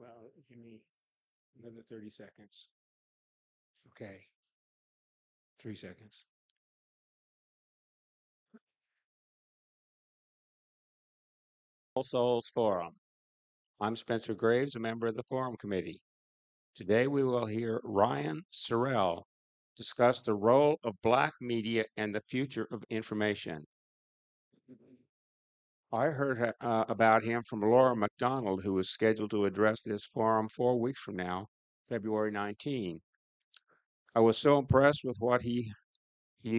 Well, give me another 30 seconds. Okay, 3 seconds. All Souls Forum. I'm Spencer Graves, a member of the Forum Committee. Today we will hear Ryan Sorrell discuss the role of Black media and the future of information. I heard about him from Laura McDonald, who is scheduled to address this forum 4 weeks from now, February 19. I was so impressed with what he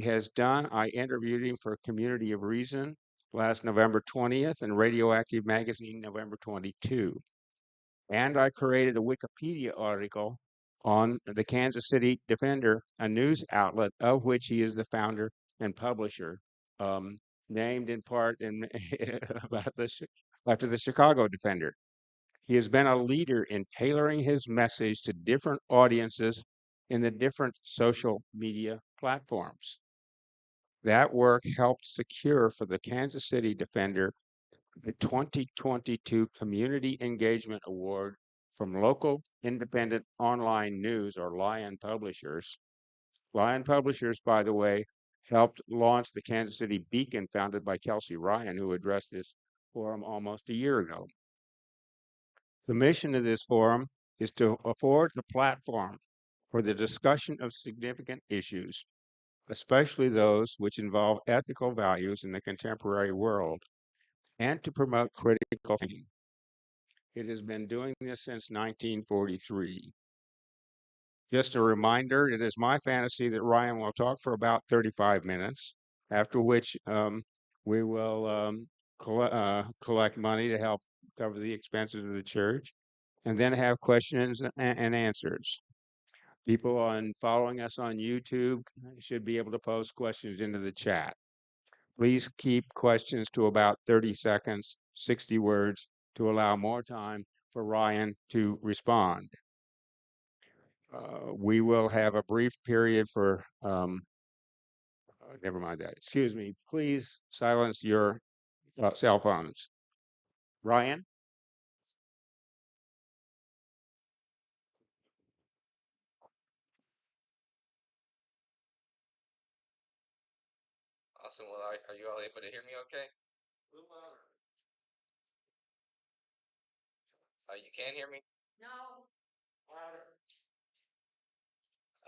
has done. I interviewed him for Community of Reason last November 20th and Radioactive Magazine November 22. And I created a Wikipedia article on the Kansas City Defender, a news outlet of which he is the founder and publisher, named in part about after the Chicago Defender. He has been a leader in tailoring his message to different audiences in the different social media platforms. That work helped secure for the Kansas City Defender the 2022 Community Engagement Award from local independent online news or Lion Publishers. Lion Publishers, by the way, helped launch the Kansas City Beacon, founded by Kelsey Ryan, who addressed this forum almost a year ago. The mission of this forum is to afford a platform for the discussion of significant issues, especially those which involve ethical values in the contemporary world, and to promote critical thinking. It has been doing this since 1943. Just a reminder, it is my fantasy that Ryan will talk for about 35 minutes, after which we will collect money to help cover the expenses of the church, and then have questions and answers. People following us on YouTube should be able to post questions into the chat. Please keep questions to about 30 seconds, 60 words, to allow more time for Ryan to respond. We will have a brief period for, never mind that. Excuse me. Please silence your cell phones. Ryan? Awesome. Well, are you all able to hear me okay? A little louder. You can hear me? No. Louder.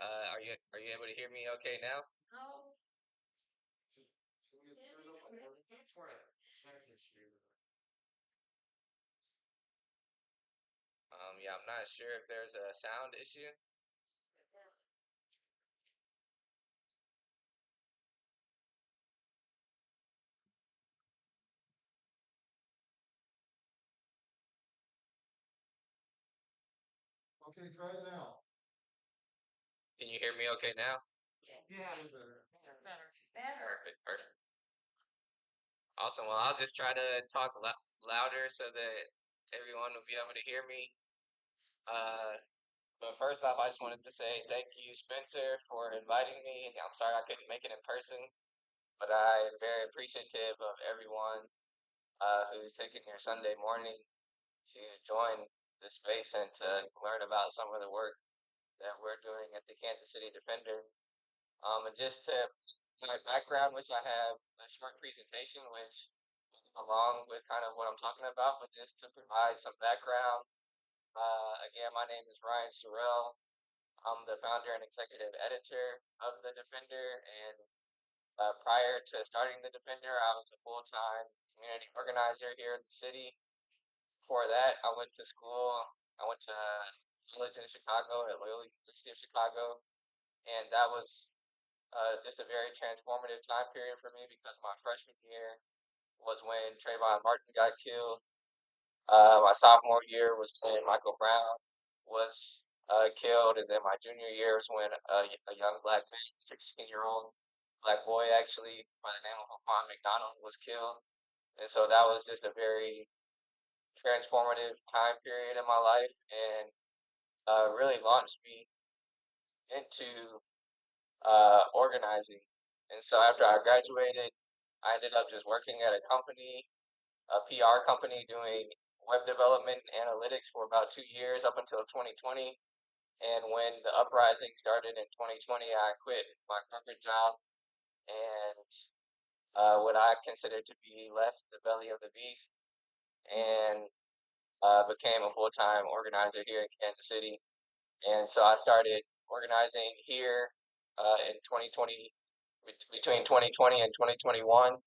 Are you able to hear me okay now? No. Yeah, I'm not sure if there's a sound issue. Okay, try it now. Can you hear me okay now? Yeah. Better. Perfect. Perfect. Awesome. Well, I'll just try to talk louder so that everyone will be able to hear me. But first off, I just wanted to say thank you, Spencer, for inviting me. I'm sorry I couldn't make it in person, but I am very appreciative of everyone who's taking your Sunday morning to join the space and to learn about some of the work that we're doing at the Kansas City Defender. And just to my background, which I have a short presentation, which along with kind of what I'm talking about, but just to provide some background. Again, my name is Ryan Sorrell. I'm the founder and executive editor of the Defender, and prior to starting the Defender, I was a full-time community organizer here in the city. Before that, I went to school. I went to college in Chicago at Loyola University of Chicago, and that was just a very transformative time period for me because my freshman year was when Trayvon Martin got killed. My sophomore year was when Michael Brown was killed, and then my junior year was when a young black man, 16-year-old black boy actually, by the name of Laquan McDonald, was killed. And so that was just a very transformative time period in my life, and really launched me into organizing. And so after I graduated, I ended up just working at a company, a PR company, doing web development and analytics for about 2 years up until 2020. And when the uprising started in 2020, I quit my corporate job and what I considered to be left the belly of the beast and became a full-time organizer here in Kansas City. And so I started organizing here in 2020, between 2020 and 2021.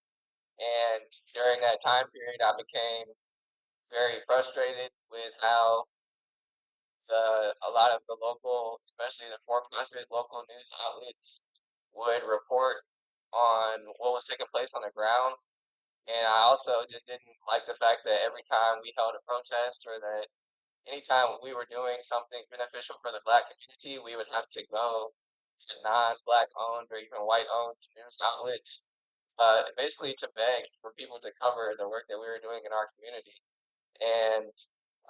And during that time period, I became very frustrated with how a lot of the local, especially the for-profit local news outlets, would report on what was taking place on the ground. And I also just didn't like the fact that every time we held a protest or that anytime we were doing something beneficial for the Black community, we would have to go to non-Black owned or even white owned news outlets, basically to beg for people to cover the work that we were doing in our community. And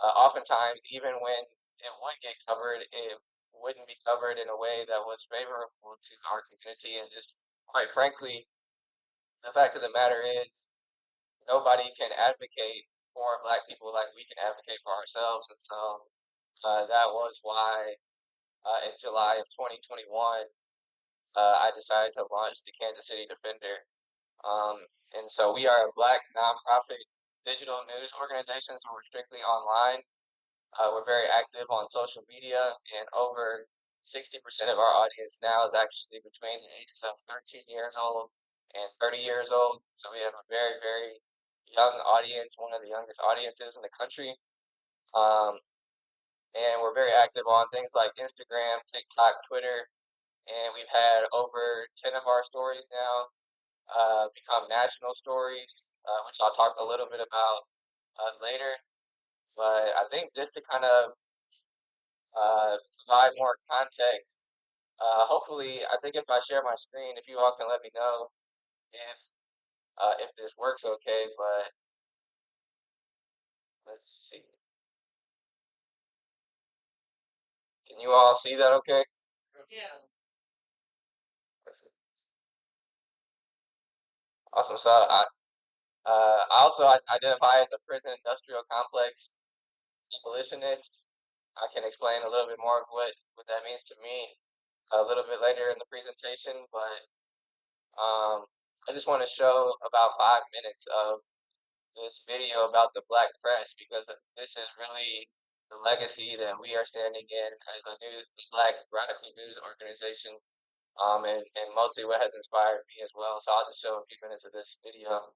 oftentimes, even when it would get covered, it wouldn't be covered in a way that was favorable to our community. And just quite frankly, the fact of the matter is, nobody can advocate for Black people like we can advocate for ourselves. And so that was why in July of 2021, I decided to launch the Kansas City Defender. Um, and so we are a Black nonprofit digital news organization, so we're strictly online. We're very active on social media, and over 60% of our audience now is actually between the ages of 13 years old and 30 years old. So we have a very, very young audience, one of the youngest audiences in the country. Um, and we're very active on things like Instagram, TikTok, Twitter, and we've had over 10 of our stories now become national stories, which I'll talk a little bit about later. But I think just to kind of provide more context, hopefully, I think if I share my screen, if you all can let me know if this works okay. But let's see. Can you all see that okay? Yeah. Perfect. Awesome. So I also identify as a prison industrial complex abolitionist. I can explain a little bit more of what that means to me a little bit later in the presentation, but I just want to show about 5 minutes of this video about the Black press because this is really the legacy that we are standing in as a new Black radical news organization, and mostly what has inspired me as well. So I'll just show a few minutes of this video.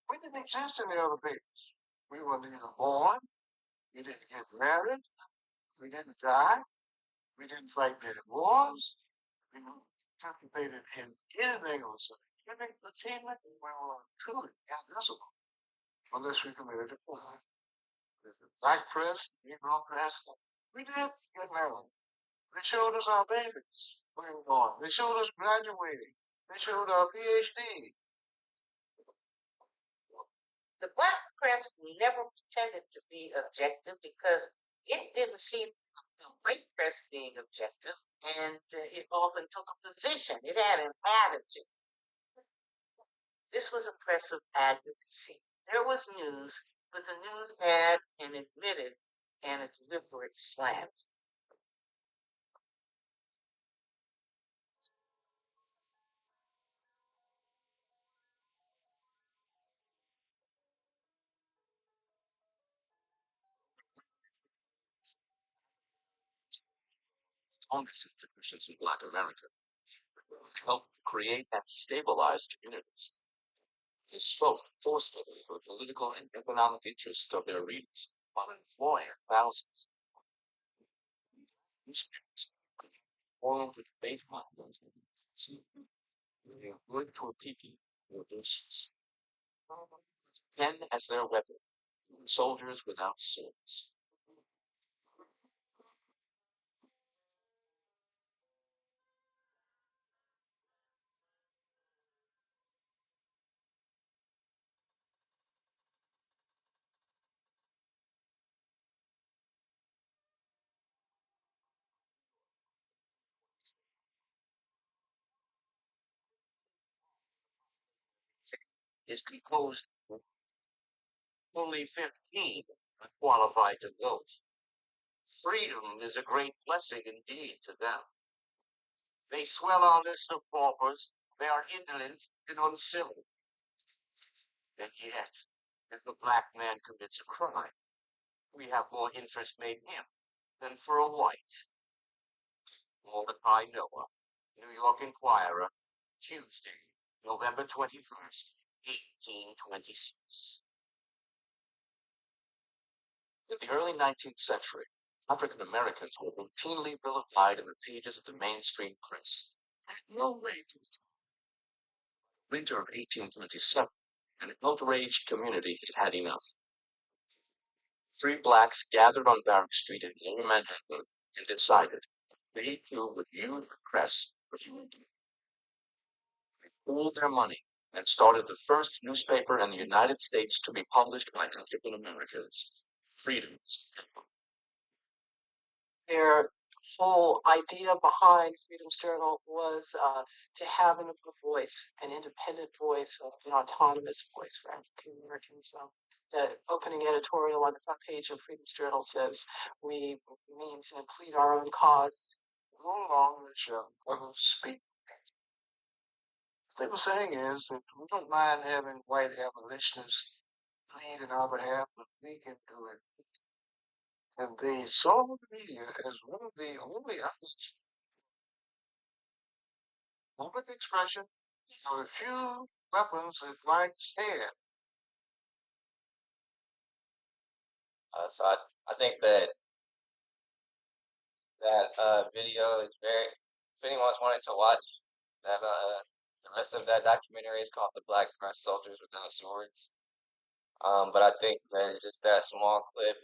We didn't exist in the other papers. We were neither born, we didn't get married, we didn't die, we didn't fight any wars, we participated in anything of the sort. Entertainment, we were truly invisible unless we committed a crime. There's the black press, Negro press. We did get married. They showed us our babies when we were born. They showed us graduating. They showed our PhD. The black press never pretended to be objective because it didn't see the white press being objective, and it often took a position. It had an attitude. This was a press of advocacy. There was news, but the news had an admitted and a deliberate slant. Strongest institutions in Black America helped create and stabilize communities. They spoke forcefully for the political and economic interests of their readers while employing thousands. Newspapers formed the debate platforms, they good for people with voices. Pen as their weapon, soldiers without swords. is composed of only 15 are qualified to vote. Freedom is a great blessing indeed to them. They swell our list of paupers, they are indolent and uncivil. And yet, if a black man commits a crime, we have more interest made him than for a white. Mordecai Noah, New York Inquirer, Tuesday, November 21st, 1826. In the early 19th century, African Americans were routinely vilified in the pages of the mainstream press. At no rate winter of 1827, an outraged community had had enough. Three blacks gathered on Barrack Street in Lower Manhattan and decided they too would use the press for unity. They pooled their money and started the first newspaper in the United States to be published by African Americans, Freedom's. Their whole idea behind Freedom's Journal was to have an voice, an independent voice, an autonomous voice for African Americans. The opening editorial on the front page of Freedom's Journal says, "We mean to plead our own cause." All along the show, for the speak. What they were saying is that we don't mind having white abolitionists plead in our behalf, but we can do it. And they saw the media as one of the only outlets of public expression of the few weapons that blacks had. I think that video is very. If anyone's wanted to watch that, the rest of that documentary is called "The Black Press Soldiers Without Swords." But I think that just that small clip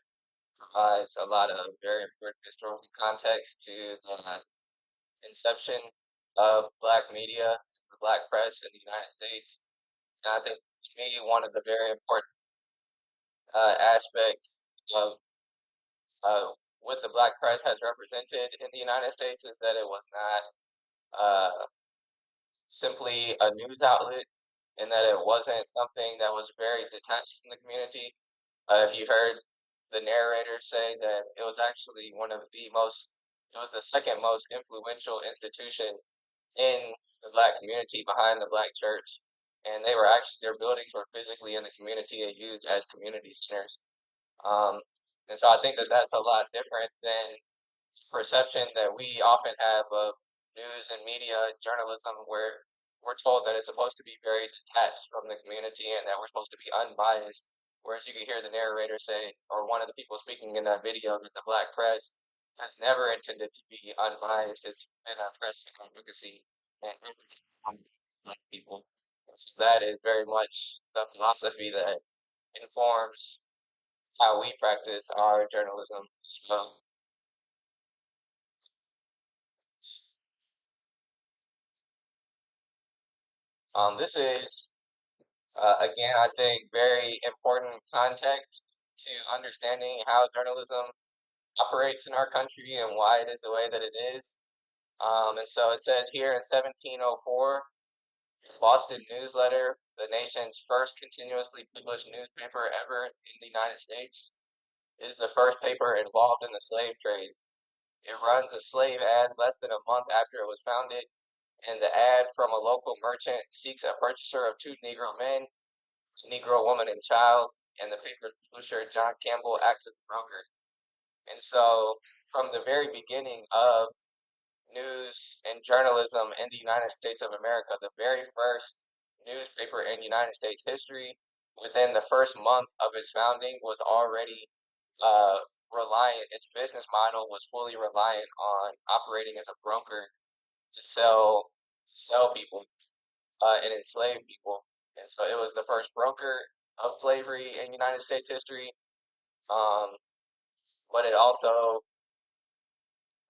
provides a lot of very important historical context to the inception of black media, the black press in the United States. And I think to me one of the very important aspects of uh, what the black press has represented in the United States is that it was not simply a news outlet, and that it wasn't something that was very detached from the community. If you heard the narrator say that it was actually it was the second most influential institution in the black community behind the black church. And they were actually, their buildings were physically in the community and used as community centers. Um, and so I think that that's a lot different than perception that we often have of news and media journalism, where we're told that it's supposed to be very detached from the community and that we're supposed to be unbiased. Whereas you can hear the narrator say, or one of the people speaking in that video, that the black press has never intended to be unbiased. It's been a press of advocacy and black people. So that is very much the philosophy that informs how we practice our journalism as well. This is, again, I think, very important context to understanding how journalism operates in our country and why it is the way that it is. And so it says here in 1704, Boston Newsletter, the nation's first continuously published newspaper ever in the United States, is the first paper involved in the slave trade. It runs a slave ad less than a month after it was founded, and the ad from a local merchant seeks a purchaser of two Negro men, a Negro woman and child, and the paper's publisher, John Campbell, acts as broker. And so, from the very beginning of news and journalism in the United States of America, the very first newspaper in United States history, within the first month of its founding, was already uh, reliant, its business model was fully reliant on operating as a broker to sell people and enslave people. And so it was the first broker of slavery in United States history. Um, but it also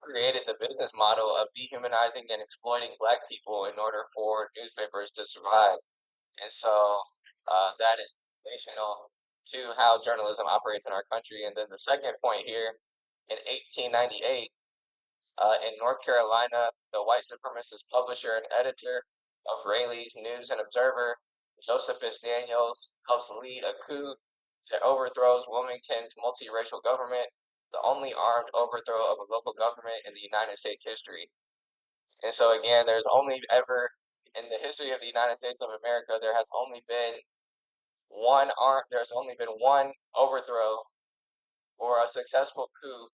created the business model of dehumanizing and exploiting black people in order for newspapers to survive. And so that is foundational to how journalism operates in our country. And then the second point here, in 1898, in North Carolina, the white supremacist publisher and editor of Rayleigh's News and Observer Josephus Daniels helps lead a coup that overthrows Wilmington's multiracial government, the only armed overthrow of a local government in the United States history. And so again, there's only ever in the history of the United States of America, there's only been one overthrow or a successful coup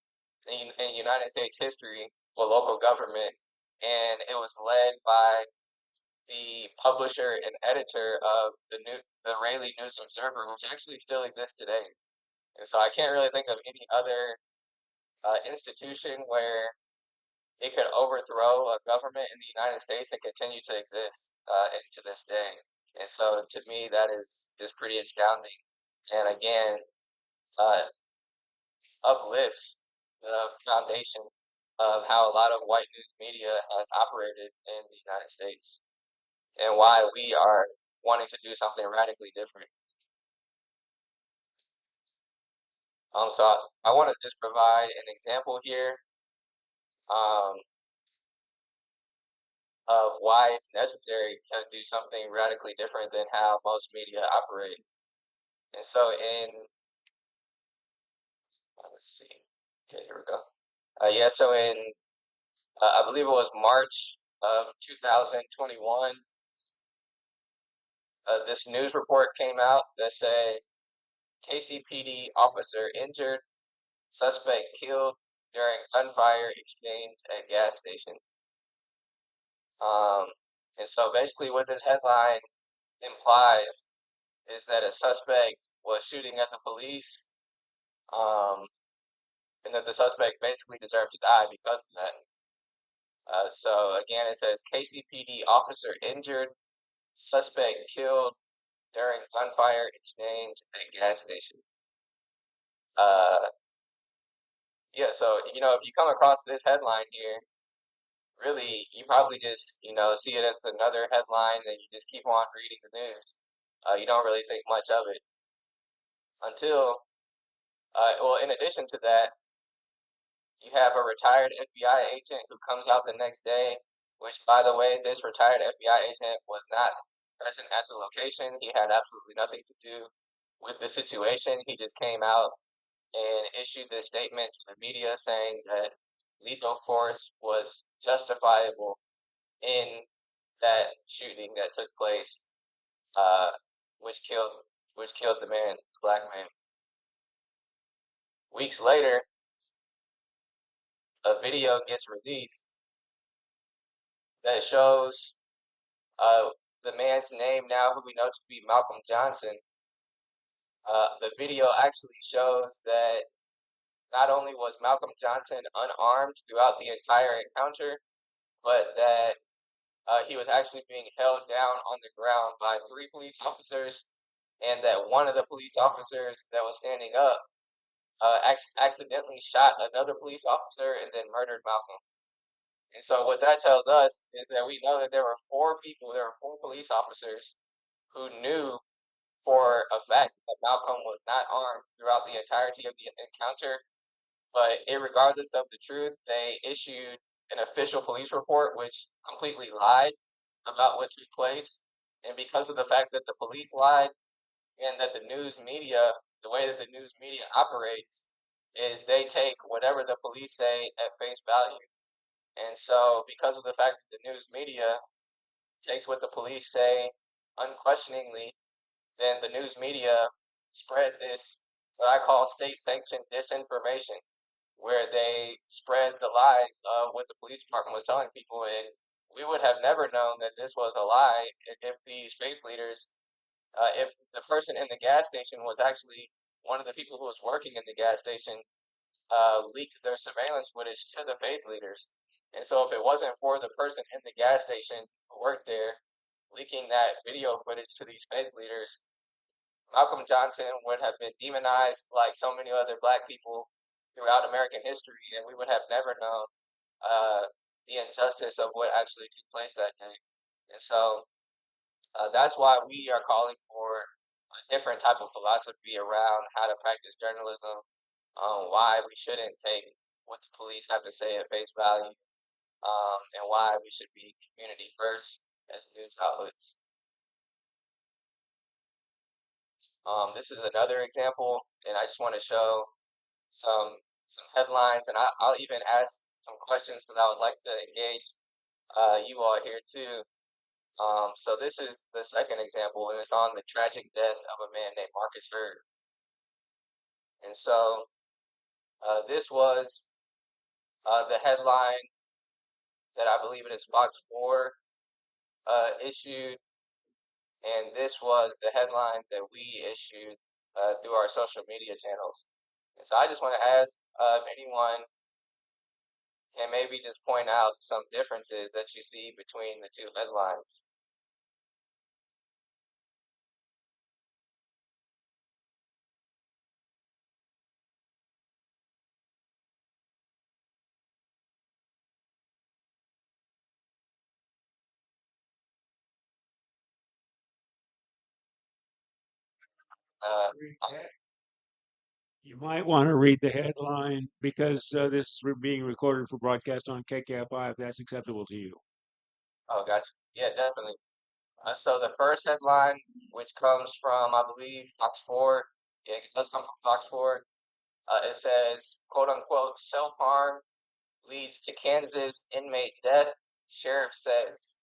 in United States history with local government, and it was led by the publisher and editor of the Raleigh News Observer, which actually still exists today. And so I can't really think of any other institution where it could overthrow a government in the United States and continue to exist into this day. And so to me, that is just pretty astounding. And again, uh, uplifts the foundation of how a lot of white news media has operated in the United States and why we are wanting to do something radically different. So I want to just provide an example here um, of why it's necessary to do something radically different than how most media operate. And so let's see, okay, here we go. Yeah, so I believe it was March of 2021, this news report came out that said KCPD officer injured, suspect killed during gunfire exchange at gas station. Um, and so basically, what this headline implies is that a suspect was shooting at the police, um, and that the suspect basically deserved to die because of that. So again, it says KCPD officer injured, suspect killed during gunfire exchange at gas station. Uh, yeah, so if you come across this headline here, really, you probably just see it as another headline, and you just keep on reading the news. You don't really think much of it until, well, in addition to that, you have a retired FBI agent who comes out the next day, which, by the way, this retired FBI agent was not present at the location. He had absolutely nothing to do with the situation. He just came out and issued this statement to the media saying that lethal force was justifiable in that shooting that took place, uh, which killed the man, the black man. Weeks later, a video gets released that shows uh, the man's name now, who we know to be Malcolm Johnson. The video actually shows that not only was Malcolm Johnson unarmed throughout the entire encounter, but that he was actually being held down on the ground by 3 police officers, and that one of the police officers that was standing up accidentally shot another police officer and then murdered Malcolm. And so what that tells us is that we know that there were 4 police officers who knew for a fact that Malcolm was not armed throughout the entirety of the encounter. But regardless of the truth, they issued an official police report which completely lied about what took place. And because of the fact that the police lied and that the way that the news media operates is they take whatever the police say at face value. And so because of the fact that the news media takes what the police say unquestioningly, then the news media spread this, what I call state sanctioned disinformation, where they spread the lies of what the police department was telling people. And we would have never known that this was a lie if these faith leaders, if the person in the gas station was actually one of the people who was working in the gas station, leaked their surveillance footage to the faith leaders. And so if it wasn't for the person in the gas station who worked there leaking that video footage to these faith leaders, Malcolm Johnson would have been demonized like so many other black people throughout American history, and we would have never known uh, the injustice of what actually took place that day. And so that's why we are calling for a different type of philosophy around how to practice journalism, why we shouldn't take what the police have to say at face value, and why we should be community first as news outlets. This is another example, and I just want to show some headlines, and I'll even ask some questions because I would like to engage you all here too. So this is the second example, and it's on the tragic death of a man named Marcus Hurd. And so this was the headline that I believe it is Fox 4 issued, and this was the headline that we issued through our social media channels. And so I just want to ask if anyone can maybe just point out some differences that you see between the two headlines. Uh, You might want to read the headline because this is being recorded for broadcast on KKFI if that's acceptable to you. oh, gotcha. Yeah, definitely. So the first headline, which comes from, I believe, Fox 4, yeah, it does come from Fox 4. It says, quote unquote, self-harm leads to Kansas inmate death, sheriff says.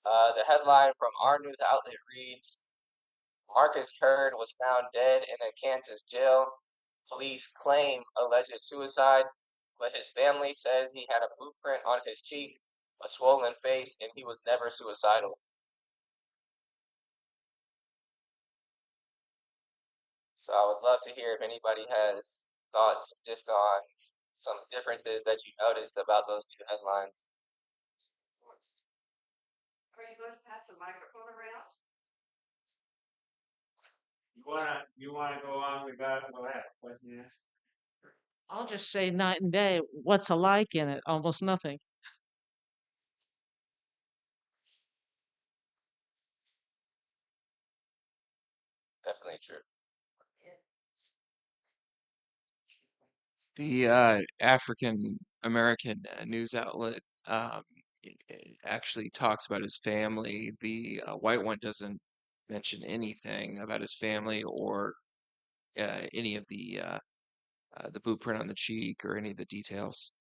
The headline from our news outlet reads, Marcus Hurd was found dead in a Kansas jail. Police claim alleged suicide, but his family says he had a blueprint on his cheek, a swollen face, and he was never suicidal. So I would love to hear if anybody has thoughts just on some differences that you notice about those two headlines. You wanna go on? We got it. Go ahead. Question asked. I'll just say night and day. What's alike in it? Almost nothing. Definitely true. The African American news outlet it actually talks about his family. The white one doesn't mention anything about his family or any of the blueprint on the cheek or any of the details.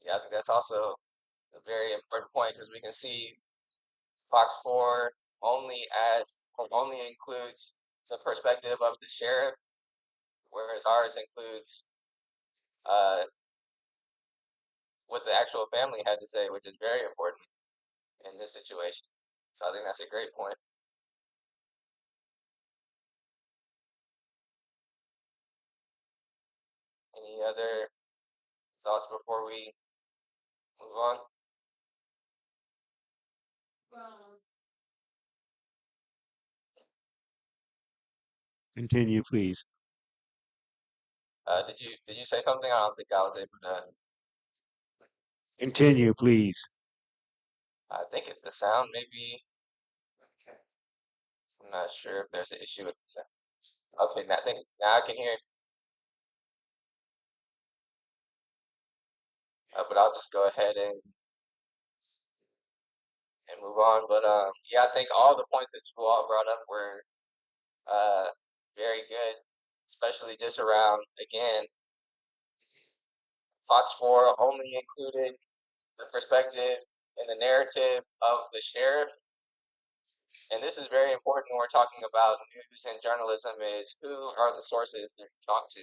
Yeah, I think that's also a very important point because we can see Fox 4 only includes the perspective of the sheriff, whereas ours includes uh, what the actual family had to say, which is very important in this situation. So I think that's a great point. Any other thoughts before we move on? Continue, please. Did you say something? I don't think I was able to. Continue, please. I think the sound maybe. I'm not sure if there's an issue with the sound. Okay, now I can hear. But I'll just go ahead and move on. But yeah, I think all the points that you all brought up were uh, very good, especially just around again. Fox 4 only included the perspective and the narrative of the sheriff, and this is very important when we're talking about news and journalism. Is who are the sources that you talk to?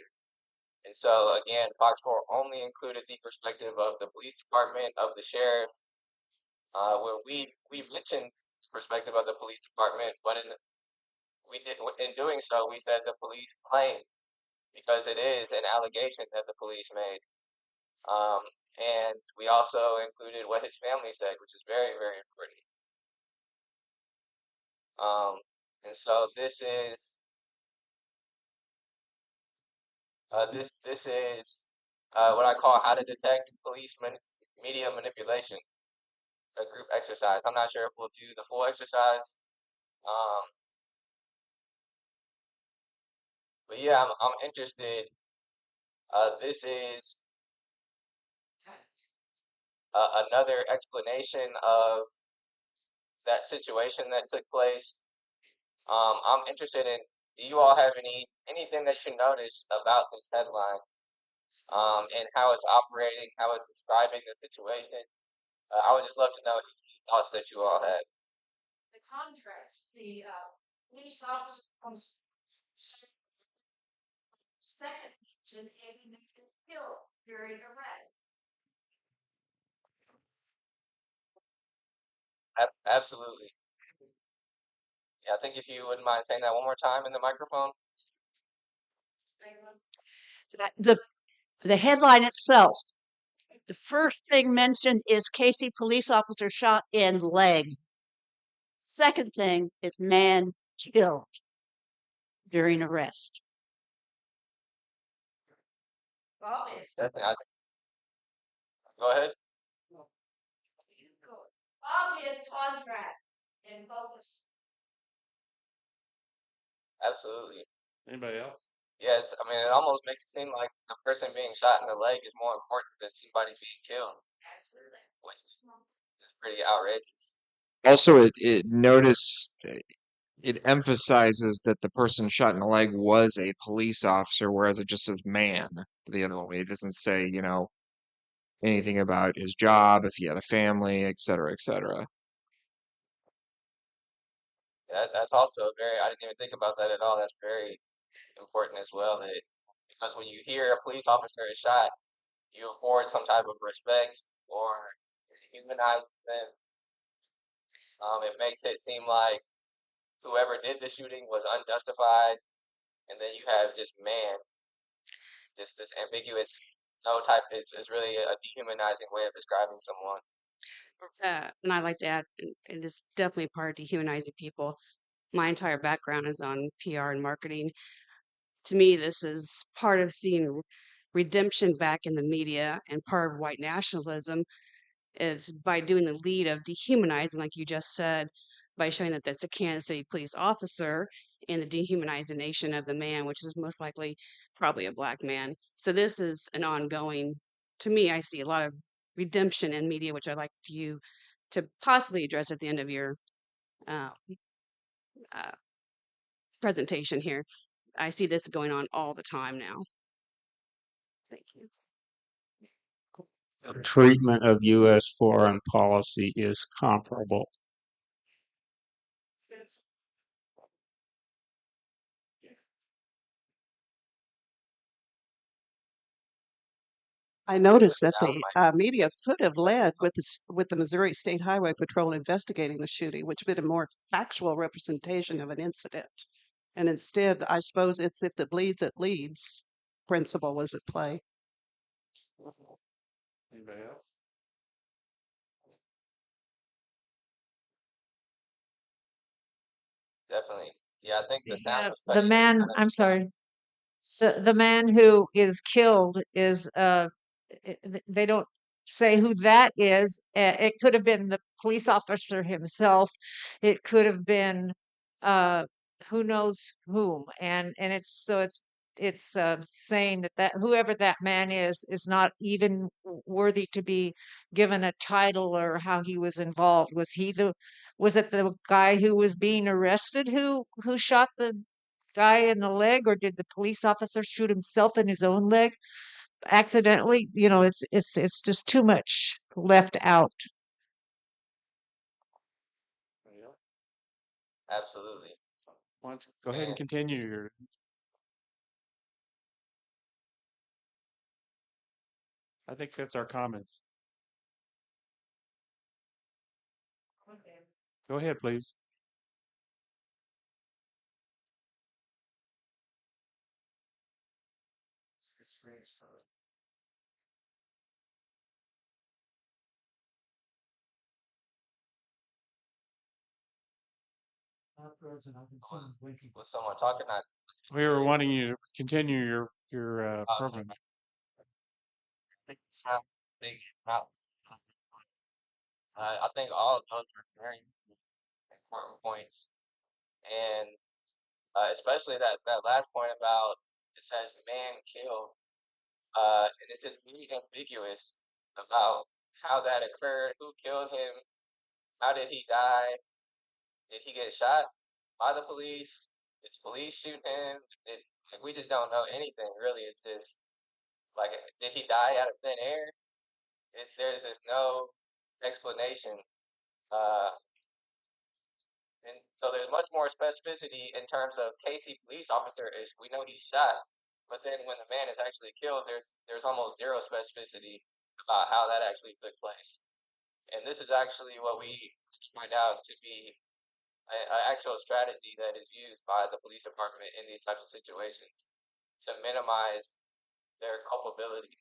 And so again, Fox 4 only included the perspective of the police department, of the sheriff. When we mentioned the perspective of the police department, but in doing so, we said the police claim because it is an allegation that the police made. Um, and we also included what his family said, which is very, very important. And so this is what I call how to detect media manipulation, a group exercise. I'm not sure if we'll do the full exercise, um, but yeah, I'm interested. This is another explanation of that situation that took place. I'm interested in, do you all have anything that you noticed about this headline, and how it's operating, how it's describing the situation? I would just love to know any thoughts that you all had. The contrast, the police officer comes second and having been killed during a riot. Absolutely. Yeah, I think if you wouldn't mind saying that one more time in the microphone. The the headline itself, the first thing mentioned is Casey police officer shot in leg. Second thing is man killed during arrest. Obvious. Definitely. Go ahead. Obvious contrast in focus. Absolutely. Anybody else? Yeah, I mean, it almost makes it seem like the person being shot in the leg is more important than somebody being killed, Absolutely. which is pretty outrageous. Also, it emphasizes that the person shot in the leg was a police officer, whereas it just says man. The other way, it doesn't say, anything about his job, if he had a family, et cetera, et cetera. That's also I didn't even think about that at all. That's very important as well. Because when you hear a police officer is shot, you afford some type of respect or humanize them. It makes it seem like whoever did the shooting was unjustified, and then you have just man, just this ambiguous no type. It's really a dehumanizing way of describing someone. And I like to add, and it's definitely part of dehumanizing people. My entire background is on PR and marketing. To me, this is part of seeing redemption back in the media, and part of white nationalism is by doing the lead of dehumanizing, like you just said, by showing that that's a Kansas City police officer and the dehumanization of the man, which is most likely probably a black man. So this is an ongoing, to me, I see a lot of redemption in media, which I'd like you to possibly address at the end of your uh, uh, presentation here. I see this going on all the time now. Thank you. The treatment of U.S. foreign policy is comparable. I noticed that Sound the like media could have led with with the Missouri State Highway Patrol investigating the shooting, which would have been a more factual representation of an incident. And instead, I suppose it's if it bleeds, it leads principle was at play. Anybody else? definitely. Yeah, I think the sound was The cutting in man, kind of. I'm sorry, the man who is killed is they don't say who that is. It could have been the police officer himself. It could have been uh who knows whom. And it's saying that whoever that man is not even worthy to be given a title or how he was involved. Was it the guy who was being arrested who shot the guy in the leg, or did the police officer shoot himself in his own leg accidentally? It's just too much left out. Anybody else? Absolutely. Go ahead and And continue your. I think that's our comments. Go ahead, please. was someone talking? We were wanting you to continue your Okay. program. I think the sound big out. I think all of those are very important points, and especially that last point about it says man killed, and it's just really ambiguous about how that occurred, who killed him, how did he die, Did he get shot by the police? Did the police shoot him? Like, we just don't know anything really. It's just like, did he die out of thin air? There's just no explanation. Uh, and so there's much more specificity in terms of Casey police officer is we know he's shot, but then when the man is actually killed, there's almost zero specificity about how that actually took place. And this is actually what we find out to be an actual strategy that is used by the police department in these types of situations to minimize their culpability.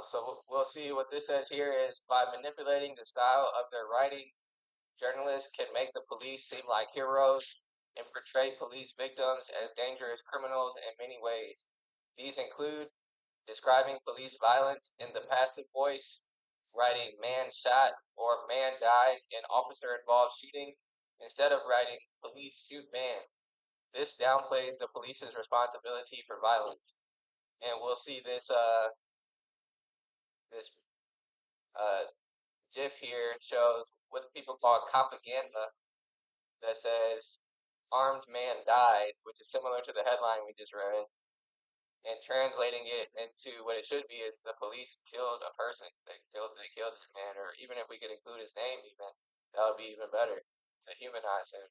So we'll see what this says here is by manipulating the style of their writing, journalists can make the police seem like heroes and portray police victims as dangerous criminals in many ways. These include describing police violence in the passive voice, writing man shot or man dies in officer involved shooting, instead of writing police shoot man. This downplays the police's responsibility for violence. And we'll see this uh, GIF here shows what people call propaganda that says armed man dies, which is similar to the headline we just read, and translating it into what it should be is the police killed a person. They killed that man, or even if we could include his name, even that would be even better to humanize him.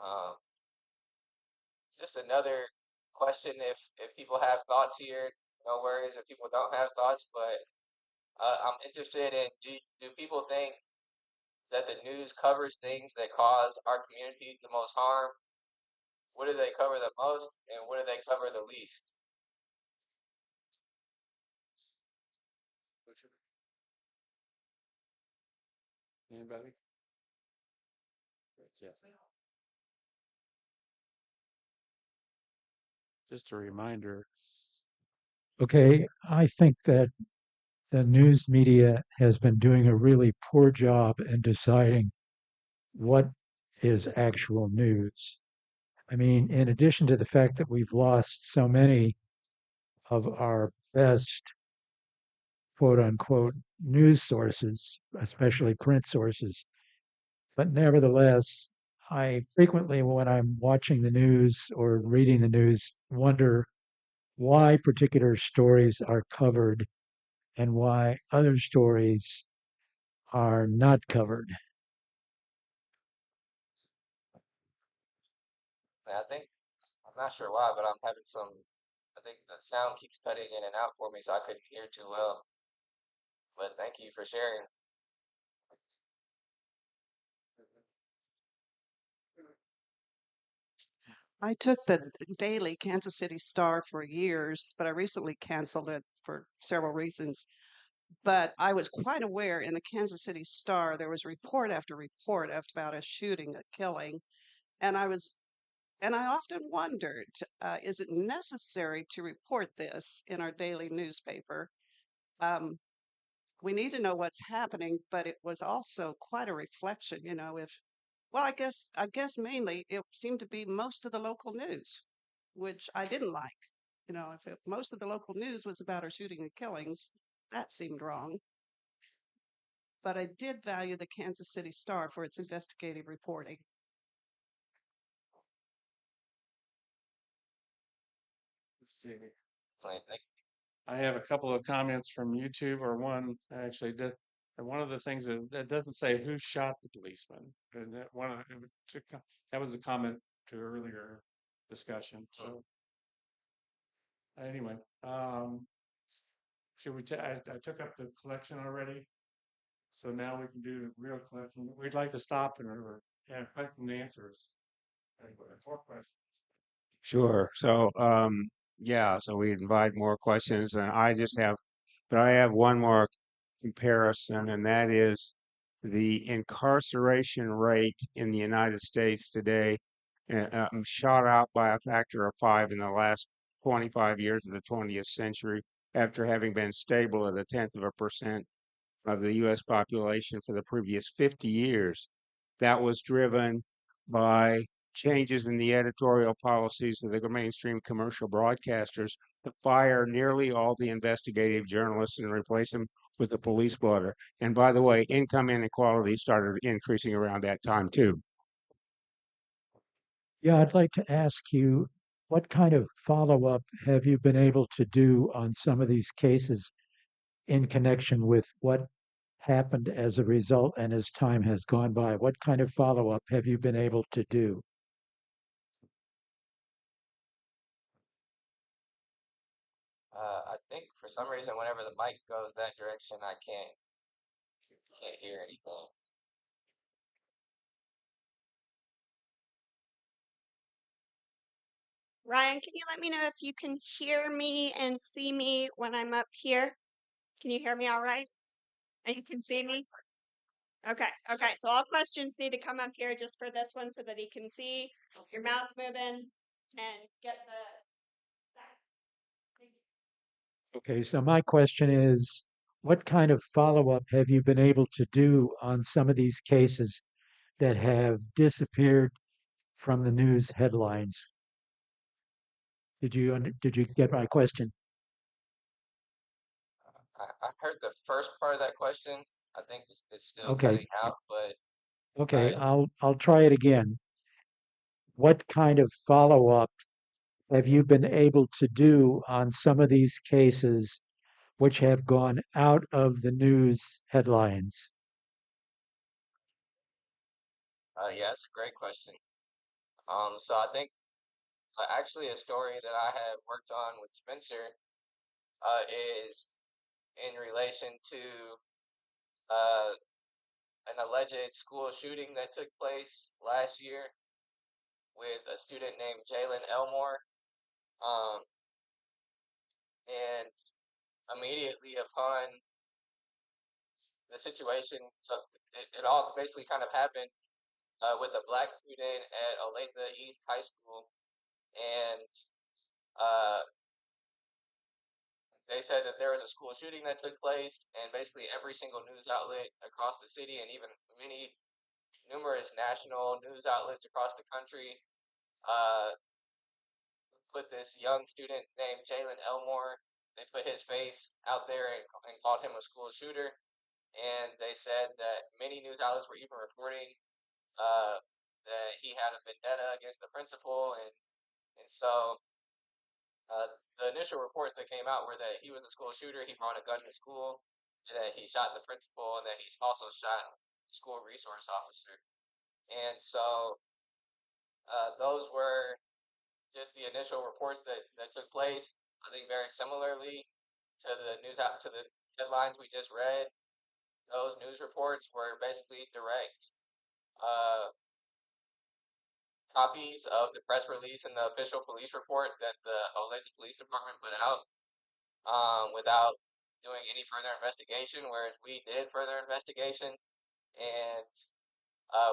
Um, just another question: if people have thoughts here, no worries. If people don't have thoughts, but I'm interested in do people think that the news covers things that cause our community the most harm? What do they cover the most, and what do they cover the least? Anybody? Yes. Just a reminder. Okay, I think that the news media has been doing a really poor job in deciding what is actual news. I mean, in addition to the fact that we've lost so many of our best quote unquote news sources, especially print sources, but nevertheless, I frequently, when I'm watching the news or reading the news, wonder why particular stories are covered and why other stories are not covered. And I think I'm not sure why, but I'm having some. I think the sound keeps cutting in and out for me, so I couldn't hear too well. But thank you for sharing. I took the daily Kansas City Star for years, but I recently canceled it for several reasons. But I was quite aware in the Kansas City Star there was report after report about a shooting, a killing, and I often wondered, is it necessary to report this in our daily newspaper? Um, we need to know what's happening, but it was also quite a reflection, if well, I guess mainly it seemed to be most of the local news, which I didn't like. If most of the local news was about our shooting and killings, that seemed wrong. But I did value the Kansas City Star for its investigative reporting. Let's see. Thank I have a couple of comments from YouTube, or one actually. And one of the things that doesn't say who shot the policeman, and that one of that was a comment to earlier discussion. So anyway, should we? I took up the collection already, so now we can do the real collection. We'd like to stop and have question and answers. Anyway, 4 questions. Sure. So, yeah, so we invite more questions, and but I have one more comparison, and that is the incarceration rate in the United States today, shot out by a factor of 5 in the last 25 years of the 20th century, after having been stable at 0.1% of the U.S. population for the previous 50 years. That was driven by changes in the editorial policies of the mainstream commercial broadcasters to fire nearly all the investigative journalists and replace them with a police blotter. And by the way, income inequality started increasing around that time too. Yeah, I'd like to ask you, what kind of follow-up have you been able to do on some of these cases in connection with what happened as a result and as time has gone by? What kind of follow-up have you been able to do? I think for some reason, whenever the mic goes that direction, I can't hear anything. Ryan, can you let me know if you can hear me and see me when I'm up here? Can you hear me all right? And you can see me? Okay, okay. So all questions need to come up here just for this one so that he can see your mouth moving and get the. Okay, so my question is, what kind of follow-up have you been able to do on some of these cases that have disappeared from the news headlines? Did you get my question? I heard the first part of that question. I think it's still Okay, cutting out, but okay, I'll try it again. What kind of follow-up have you been able to do on some of these cases which have gone out of the news headlines? yeah, that's a great question. So I think actually a story that I have worked on with Spencer is in relation to uh, an alleged school shooting that took place last year with a student named Jalen Elmore. Um, and immediately upon the situation, so it all basically kind of happened with a black student at Olathe East High School, and uh, they said that there was a school shooting that took place, and basically every single news outlet across the city, and even numerous national news outlets across the country, uh, put this young student named Jalen Elmore. They put his face out there and called him a school shooter, and they said that many news outlets were even reporting uh, that he had a vendetta against the principal, and so uh, the initial reports that came out were that he was a school shooter. He brought a gun to school, and that he shot the principal, and that he also shot the school resource officer. And so those were just the initial reports that took place. I think very similarly to the to the headlines we just read. Those news reports were basically direct uh, copies of the press release and the official police report that the Olathe Police Department put out without doing any further investigation, whereas we did further investigation. And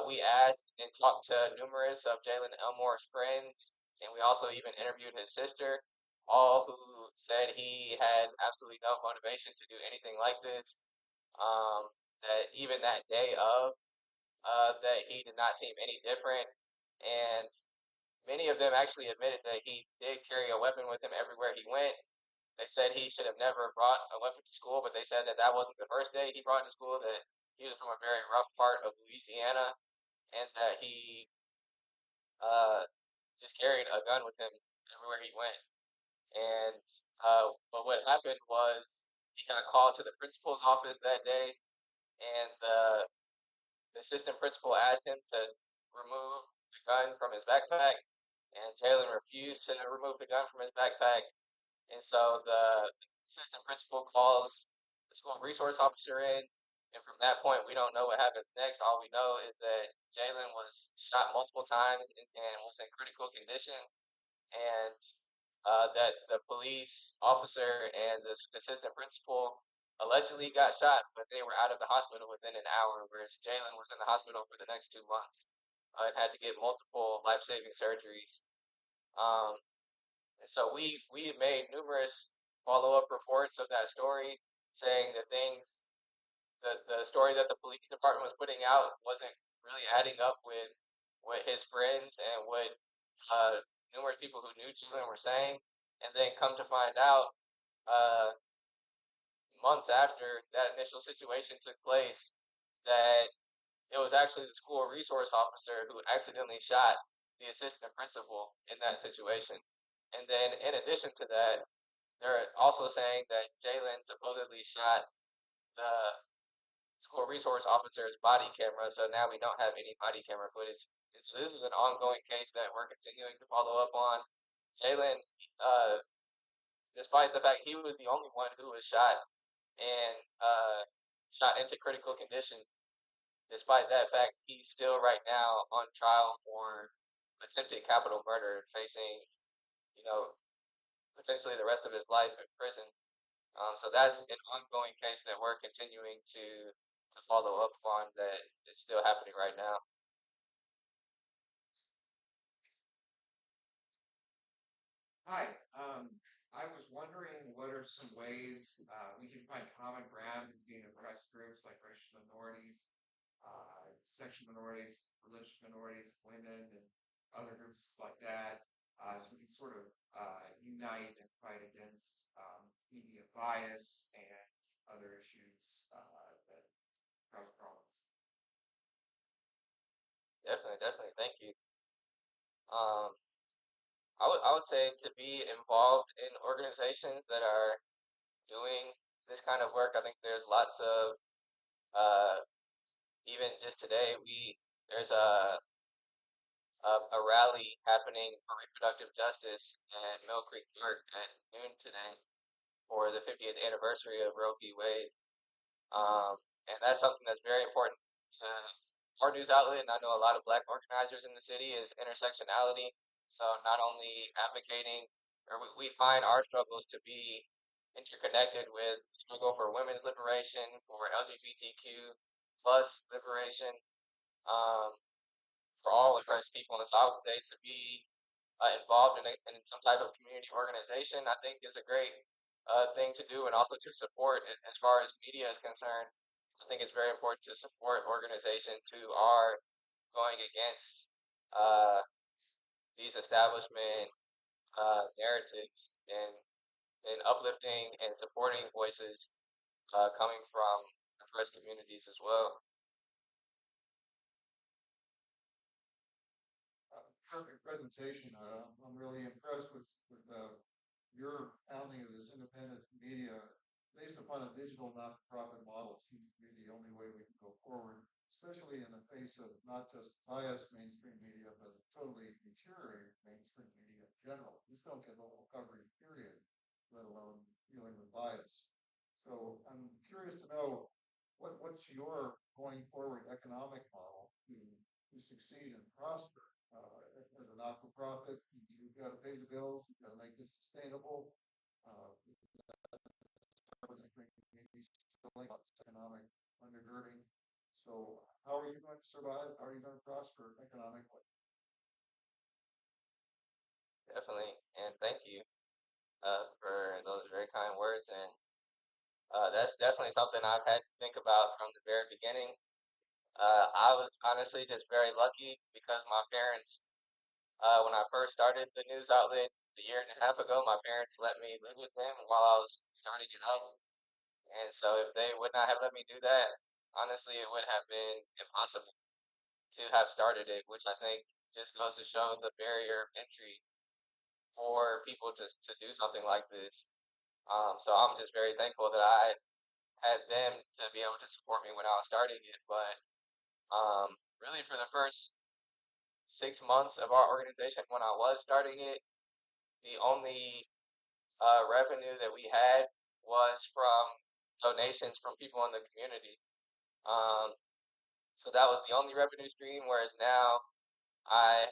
we asked and talked to numerous of Jalen Elmore's friends, and we also even interviewed his sister, all who said he had absolutely no motivation to do anything like this. That even that day of, that he did not seem any different, and many of them actually admitted that he did carry a weapon with him everywhere he went. They said he should have never brought a weapon to school, but they said that that wasn't the first day he brought to school, that he was from a very rough part of Louisiana, and that he uh, just carried a gun with him everywhere he went. And but what happened was he got called to the principal's office that day, and the assistant principal asked him to remove the gun from his backpack, and Jalen refused to remove the gun from his backpack. And so the assistant principal calls the school resource officer in. And from that point, we don't know what happens next. All we know is that Jalen was shot multiple times and was in critical condition, and that the police officer and the assistant principal allegedly got shot, but they were out of the hospital within an hour, whereas Jalen was in the hospital for the next 2 months and had to get multiple life-saving surgeries. Um, and so we made numerous follow-up reports of that story, saying that the story that the police department was putting out wasn't really adding up with what his friends and what numerous people who knew Jalen were saying, and then come to find out uh, months after that initial situation took place that it was actually the school resource officer who accidentally shot the assistant principal in that situation. And then, in addition to that, they're also saying that Jalen supposedly shot the school resource officer's body camera. So now we don't have any body camera footage. And so this is an ongoing case that we're continuing to follow up on. Jalen, despite the fact he was the only one who was shot and shot into critical condition, despite that fact, he's still right now on trial for attempted capital murder, facing, you know, potentially the rest of his life in prison. So that's an ongoing case that we're continuing to follow up on that is still happening right now. Hi, I was wondering what are some ways we can find common ground between oppressed groups like racial minorities, sexual minorities, religious minorities, women, and other groups like that, so we can sort of unite and fight against media bias and other issues that cause problems. Definitely. Thank you. Um, I would say to be involved in organizations that are doing this kind of work. I think there's lots of even just today there's a rally happening for reproductive justice at Mill Creek Park at noon today for the 50th anniversary of Roe v. Wade. And that's something that's very important to our news outlet. And I know a lot of Black organizers in the city is intersectionality. So not only advocating, or we find our struggles to be interconnected with the struggle for women's liberation, for LGBTQ plus liberation, um, for all oppressed people. And so I would say to be involved in some type of community organization, I think is a great thing to do, and also to support as far as media is concerned. I think it's very important to support organizations who are going against these establishment narratives and uplifting and supporting voices coming from oppressed communities as well. Perfect presentation. I'm really impressed with your founding of this independent media based upon a digital not-for-profit model. Seems to be the only way we can go forward, especially in the face of not just biased mainstream media, but totally deteriorating mainstream media in general. Just don't get local coverage, period, let alone dealing with bias. So I'm curious to know what's your going forward economic model to succeed and prosper. As a not-for-profit, you've got to pay the bills, you've got to make it sustainable. Economic undergirding. So how are you going to survive? How are you going to prosper economically? Definitely, and thank you for those very kind words. And that's definitely something I've had to think about from the very beginning. I was honestly just very lucky because my parents, when I first started the news outlet a year and a half ago, my parents let me live with them while I was starting it up. And so if they would not have let me do that, honestly, it would have been impossible to have started it, which I think just goes to show the barrier of entry for people to do something like this. So I'm just very thankful that I had them to be able to support me when I was starting it. But really, for the first 6 months of our organization, when I was starting it, the only revenue that we had was from donations from people in the community. Um, so that was the only revenue stream. Whereas now I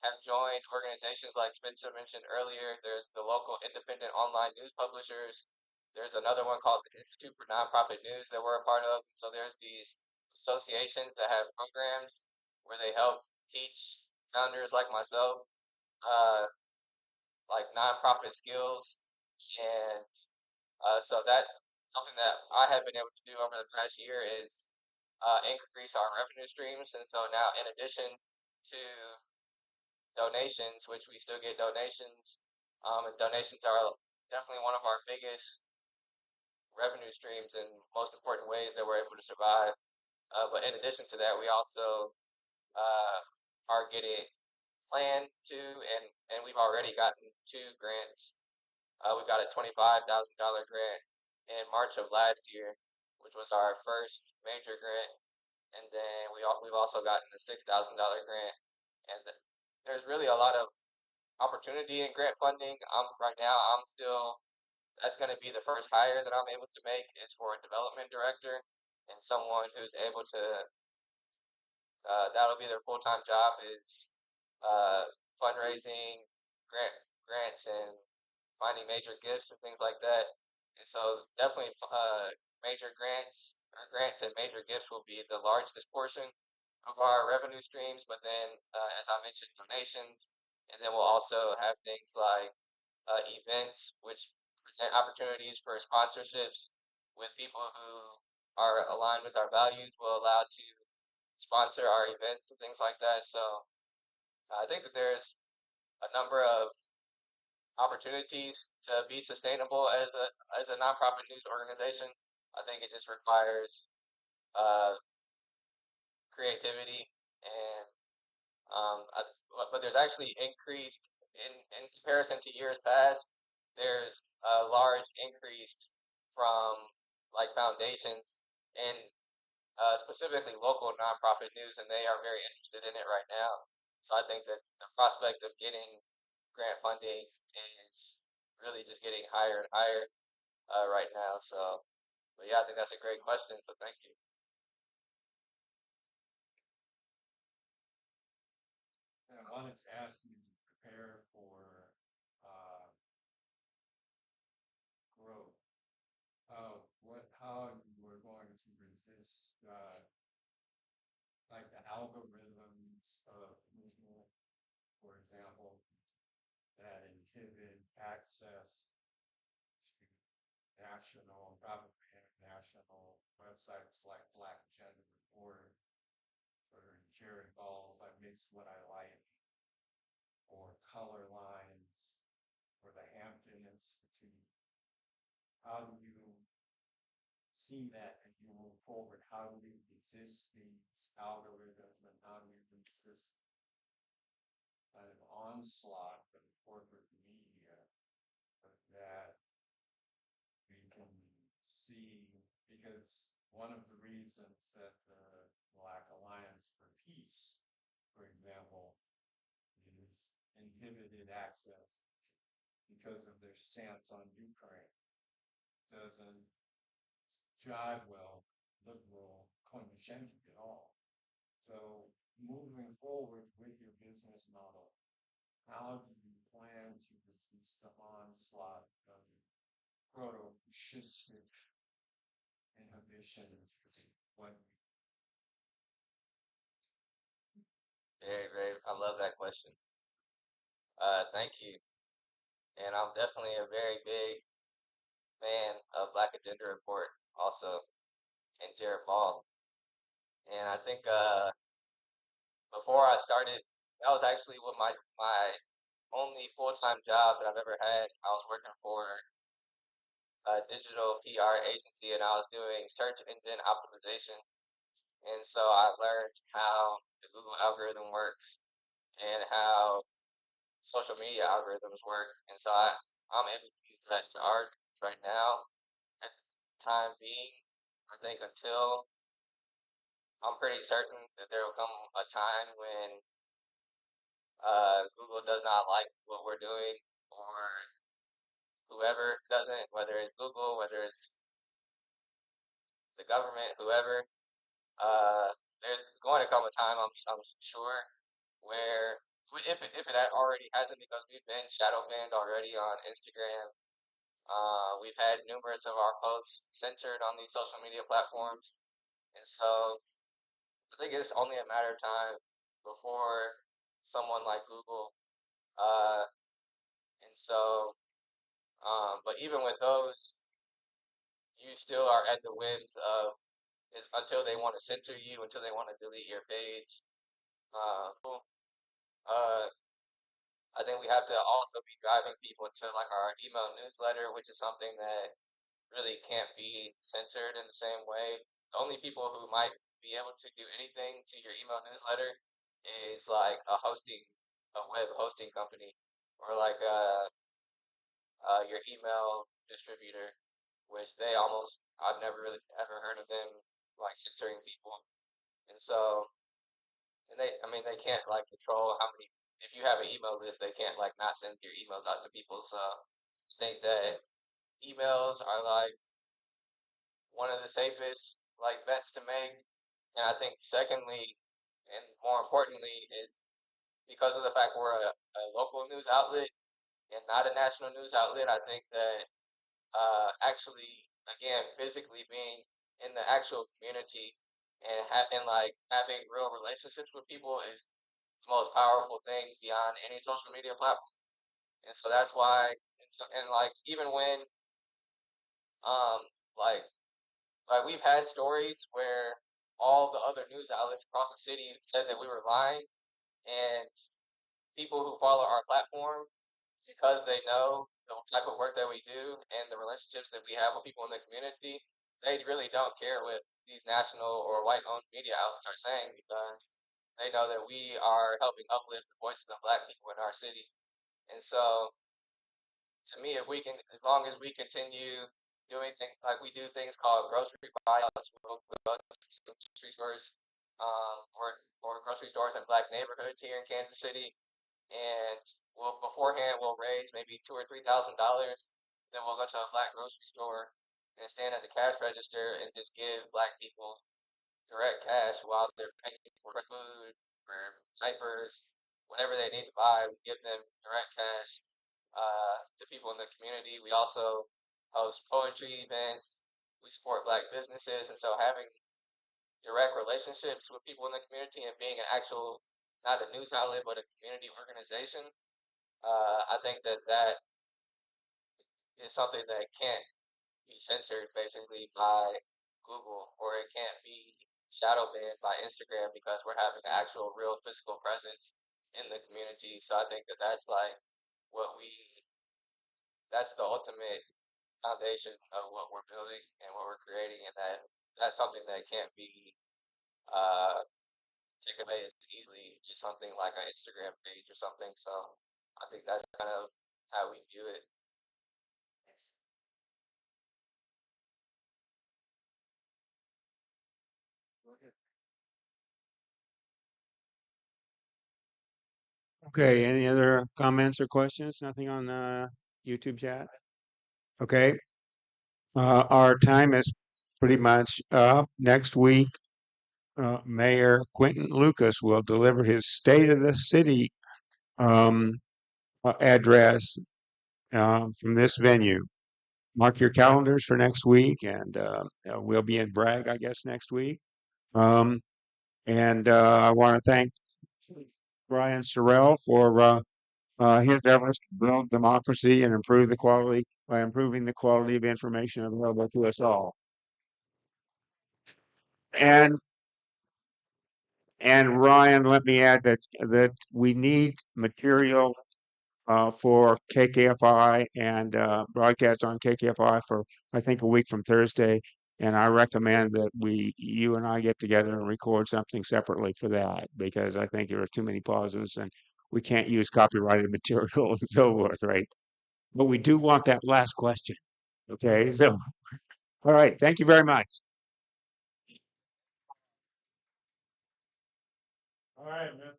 have joined organizations like Spencer mentioned earlier. There's the local independent online news publishers. There's another one called the Institute for Nonprofit News that we're a part of. So there's these associations that have programs where they help teach founders like myself, uh, like nonprofit skills. And so that something that I have been able to do over the past year is increase our revenue streams. And so now, in addition to donations, which we still get donations. And donations are definitely one of our biggest revenue streams and most important ways that we're able to survive. But in addition to that, we also are getting planned to, and we've already gotten 2 grants. We got a $25,000 grant in March of last year, which was our first major grant, and then we've also gotten a $6,000 grant. And there's really a lot of opportunity in grant funding. Right now, that's going to be the first hire that I'm able to make is for a development director and someone who's able to that'll be their full-time job is fundraising, grants, and finding major gifts and things like that. And so definitely major grants and major gifts will be the largest portion of our revenue streams. But then, as I mentioned, donations, and then we'll also have things like events, which present opportunities for sponsorships with people who are aligned with our values. We'll allow to sponsor our events and things like that. So I think that there's a number of opportunities to be sustainable as a nonprofit news organization. I think it just requires creativity and but there's actually increased in comparison to years past. There's a large increase from like foundations and specifically local nonprofit news, and they are very interested in it right now. So I think that the prospect of getting grant funding is really just getting higher and higher right now. So, but yeah, I think that's a great question. So thank you. And I wanted to ask you to prepare for growth. How you were going to resist like the algorithms of Google, for example, that inhibit access to national, probably international websites like Black Gender Report or Jerry Balls, I Mix What I Like, or Color Lines, or the Hampton Institute. How do you see that as you move forward? How do you resist these algorithms, and how do you resist an onslaught of corporate media that we can see? Because one of the reasons that the Black Alliance for Peace, for example, is inhibited access because of their stance on Ukraine, doesn't jive well liberal conversation at all. So moving forward with your business model, how do you plan to resist the onslaught of proto-fascistic inhibitions? What Very, very. I love that question. Thank you. And I'm definitely a very big fan of Black Agenda Report also and Jared Ball. And I think before I started, that was actually what my only full-time job that I've ever had. I was working for a digital PR agency, and I was doing search engine optimization. And so I learned how the Google algorithm works and how social media algorithms work. And so I'm able to use that to art right now. At the time being, I think until I'm pretty certain that there will come a time when Google does not like what we're doing, or whoever doesn't, whether it's Google, whether it's the government, whoever. There's going to come a time, I'm sure, where if it already hasn't, because we've been shadow banned already on Instagram. We've had numerous of our posts censored on these social media platforms, and so I think it's only a matter of time before someone like Google. And so, but even with those, you still are at the whims of is until they want to censor you, until they want to delete your page. Uh, I think we have to also be driving people to like our email newsletter, which is something that really can't be censored in the same way. The only people who might be able to do anything to your email newsletter is like a web hosting company, or like your email distributor, which I've never really ever heard of them like censoring people. And so, I mean, they can't like control how many, if you have an email list, they can't like not send your emails out to people. So I think that emails are like one of the safest like bets to make. And I think secondly, and more importantly, is because of the fact we're a local news outlet and not a national news outlet. I think that actually, again, physically being in the actual community and like having real relationships with people is the most powerful thing beyond any social media platform. And so that's why, and like even when um like we've had stories where all the other news outlets across the city said that we were lying, and people who follow our platform, because they know the type of work that we do and the relationships that we have with people in the community, they really don't care what these national or white-owned media outlets are saying, because they know that we are helping uplift the voices of Black people in our city. And so, to me, if we can, as long as we continue doing things like we do things called grocery buyouts, we'll go to grocery stores, or grocery stores in Black neighborhoods here in Kansas City, and we'll raise maybe $2,000 or $3,000. Then we'll go to a Black grocery store and stand at the cash register and just give Black people direct cash while they're paying for food, for diapers, whatever they need to buy. We give them direct cash to people in the community. We also host poetry events. We support Black businesses, and so having direct relationships with people in the community and being an actual, not a news outlet, but a community organization, I think that is something that can't be censored basically by Google, or it can't be shadow banned by Instagram, because we're having an actual real physical presence in the community. So I think that what we that's the ultimate foundation of what we're building and what we're creating, and that's something that can't be uh, taken away as easily as something like an Instagram page or something. So I think that's kind of how we view it. Okay, any other comments or questions? Nothing on the YouTube chat? Okay, our time is pretty much up. Next week, Mayor Quentin Lucas will deliver his State of the City um, address from this venue. Mark your calendars for next week, and we'll be in Bragg, I guess, next week. And I want to thank Brian Sorrell for his efforts to build democracy and improve the quality by improving the quality of information available to us all. And Ryan, let me add that we need material for KKFI and broadcast on KKFI for I think a week from Thursday. And I recommend that you and I get together and record something separately for that, because I think there are too many pauses and we can't use copyrighted material and so forth, right? But we do want that last question. Okay, so all right, thank you very much. All right, man.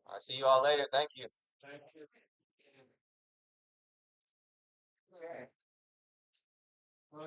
I'll see you all later. Thank you. Thank you. Okay.